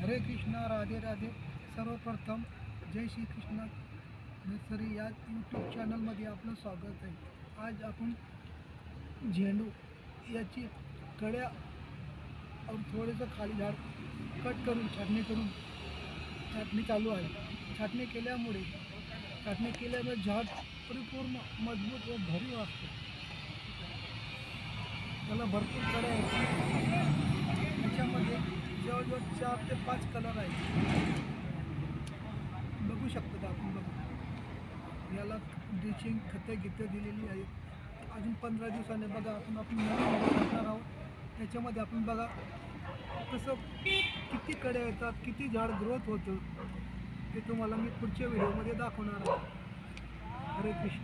हरे कृष्णा राधे राधे. सर्वप्रथम जय श्री कृष्ण नर्सरी या यूट्यूब चॅनलमध्ये आपलं स्वागत आहे. आज आपण झेंडू याची कड्या और थोडंसं खाली झाड कट करून छाटणी चालू आहे. छाटणी केल्यामुळे झाड परिपूर्ण मजबूत व भरीव असते. त्याला भरपूर कड्या आहेत. त्याच्यामध्ये जवळजवळ 4 ते 5 कलर आहेत. बघू शकता आपण. बघा, याला ड्रिचिंग खते दिलेली आहेत. अजून 15 दिवसांनी बघा आपण टाकणार आहोत. त्याच्यामध्ये आपण बघा कसं किती कड्या येतात, किती झाड ग्रोथ होतं ते तुम्हाला मी पुढच्या व्हिडिओमध्ये दाखवणार आहे. हरे कृष्ण.